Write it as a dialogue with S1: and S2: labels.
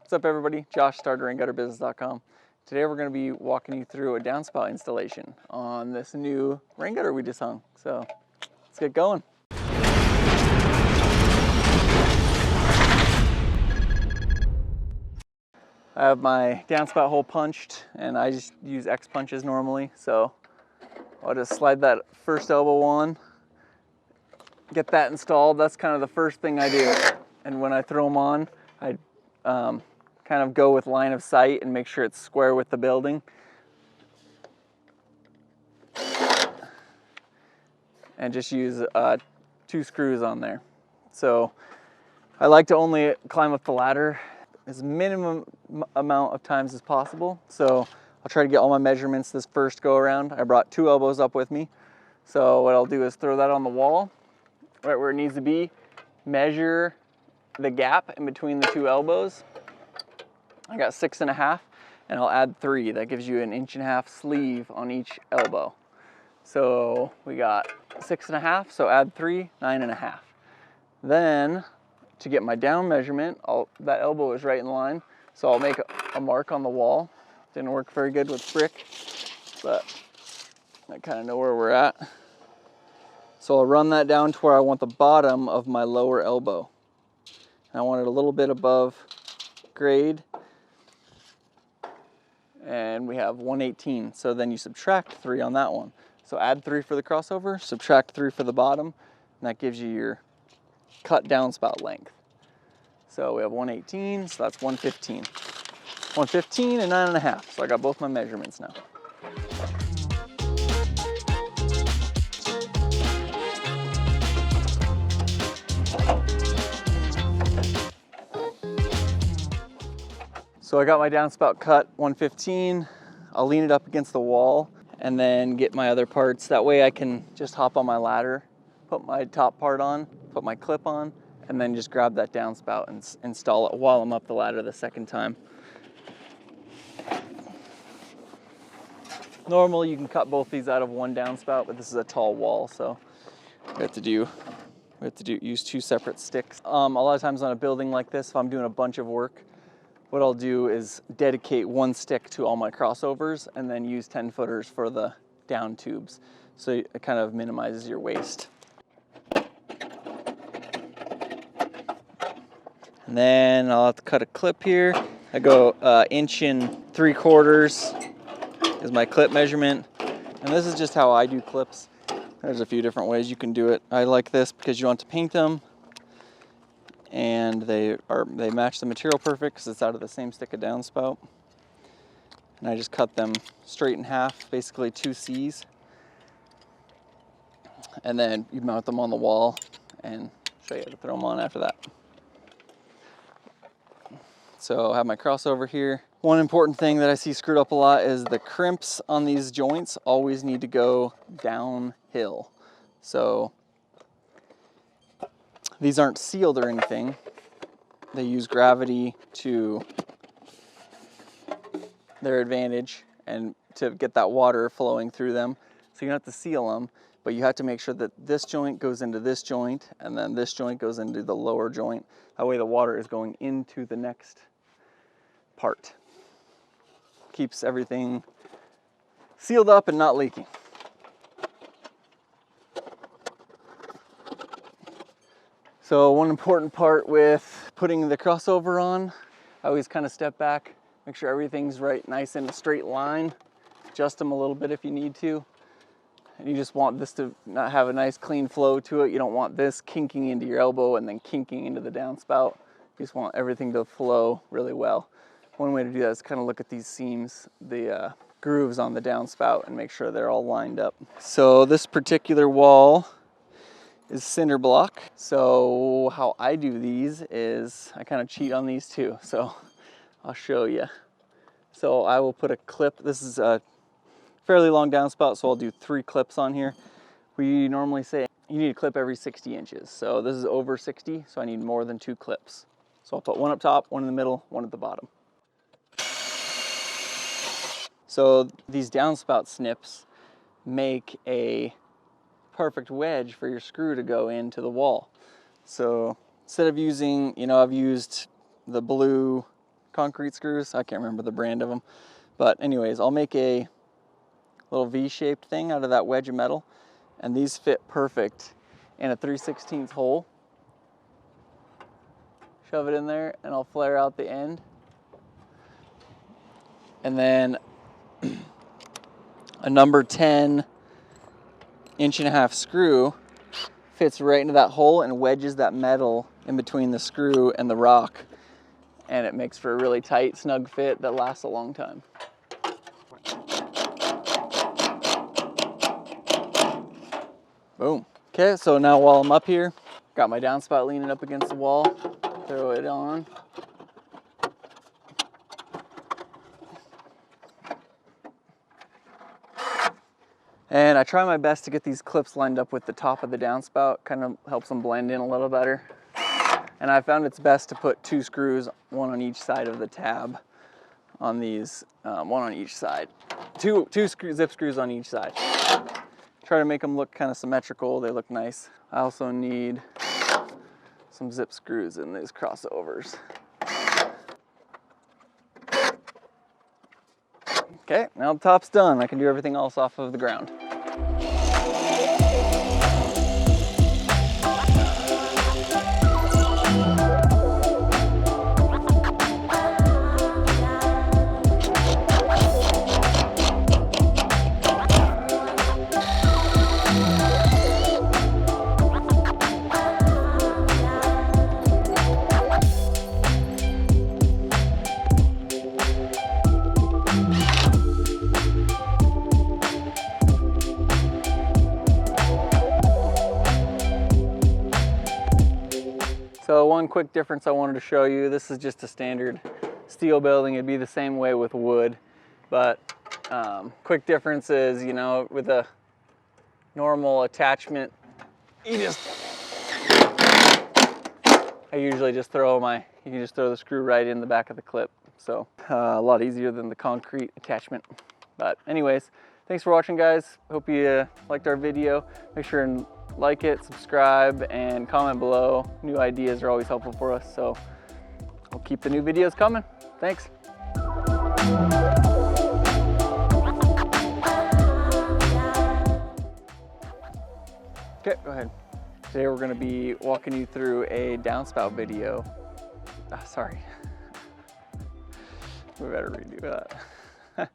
S1: What's up everybody? Josh, starterraingutterbusiness.com. Today we're going to be walking you through a downspout installation on this new rain gutter we just hung. So let's get going. I have my downspout hole punched and I just use X punches normally. So I'll just slide that first elbow on, get that installed. That's kind of the first thing I do. And when I throw them on, I kind of go with line of sight and make sure it's square with the building. And just use 2 screws on there. So I like to only climb up the ladder as minimum amount of times as possible. So I'll try to get all my measurements this first go around. I brought 2 elbows up with me. So what I'll do is throw that on the wall, right where it needs to be, measure the gap in between the 2 elbows. I got 6.5 and I'll add 3. That gives you an 1.5 sleeve on each elbow. So we got 6.5, so add 3, 9.5. Then to get my down measurement, that elbow is right in line. So I'll make a mark on the wall. Didn't work very good with brick, but I kind of know where we're at. So I'll run that down to where I want the bottom of my lower elbow. And I want it a little bit above grade. And we have 118. So then you subtract 3 on that one. So add 3 for the crossover, subtract 3 for the bottom, and that gives you your cut downspout length. So we have 118, so that's 115. 115 and 9.5. So I got both my measurements now. So I got my downspout cut 115. I'll lean it up against the wall and then get my other parts. That way I can just hop on my ladder, put my top part on, put my clip on, and then just grab that downspout and install it while I'm up the ladder the second time. Normally you can cut both these out of one downspout, but this is a tall wall, so we have to use 2 separate sticks. A lot of times on a building like this, if I'm doing a bunch of work, what I'll do is dedicate 1 stick to all my crossovers and then use 10-footers for the down tubes. So it kind of minimizes your waste. And then I'll have to cut a clip here. I go 1 3/4 is my clip measurement. And this is just how I do clips. There's a few different ways you can do it. I like this because you don't have to paint them. And they match the material perfect because it's out of the same stick of downspout. And I just cut them straight in half, basically 2 C's. And then you mount them on the wall and show you how to throw them on after that. So I have my crossover here. One important thing that I see screwed up a lot is the crimps on these joints always need to go downhill. So these aren't sealed or anything. They use gravity to their advantage and to get that water flowing through them. So you don't have to seal them, but you have to make sure that this joint goes into this joint and then this joint goes into the lower joint. That way the water is going into the next part. Keeps everything sealed up and not leaking. So one important part with putting the crossover on, I always kind of step back, make sure everything's right, nice in a straight line. Adjust them a little bit if you need to. And you just want this to not have a nice clean flow to it. You don't want this kinking into your elbow and then kinking into the downspout. You just want everything to flow really well. One way to do that is kind of look at these seams, the grooves on the downspout, and make sure they're all lined up. So this particular wall is cinder block. So how I do these is I kind of cheat on these too. So I'll show you. So I will put a clip. This is a fairly long downspout, so I'll do 3 clips on here. We normally say you need a clip every 60 inches. So this is over 60, so I need more than 2 clips. So I'll put 1 up top, 1 in the middle, 1 at the bottom. So these downspout snips make a perfect wedge for your screw to go into the wall. So instead of using, I've used the blue concrete screws. I can't remember the brand of them. But anyways, I'll make a little V-shaped thing out of that wedge of metal, and these fit perfect in a 3/16 hole. Shove it in there, and I'll flare out the end. And then a number 10 1.5-inch screw fits right into that hole and wedges that metal in between the screw and the rock. And it makes for a really tight, snug fit that lasts a long time. Boom. Okay, so now while I'm up here, got my downspout leaning up against the wall, throw it on. And I try my best to get these clips lined up with the top of the downspout, kind of helps them blend in a little better. And I found it's best to put 2 screws, one on each side of the tab on these, one on each side. Two zip screws on each side. Try to make them look kind of symmetrical, they look nice. I also need some zip screws in these crossovers. Okay, now the top's done. I can do everything else off of the ground. So one quick difference I wanted to show you, this is just a standard steel building. It'd be the same way with wood, but quick difference is, you know, with a normal attachment, I usually just you can just throw the screw right in the back of the clip. So a lot easier than the concrete attachment. But anyways, thanks for watching, guys. Hope you liked our video. Make sure and like it, subscribe, and comment below. New ideas are always helpful for us, so we'll keep the new videos coming. Thanks. Okay, go ahead. Today we're going to be walking you through a downspout video. Sorry. We better redo that.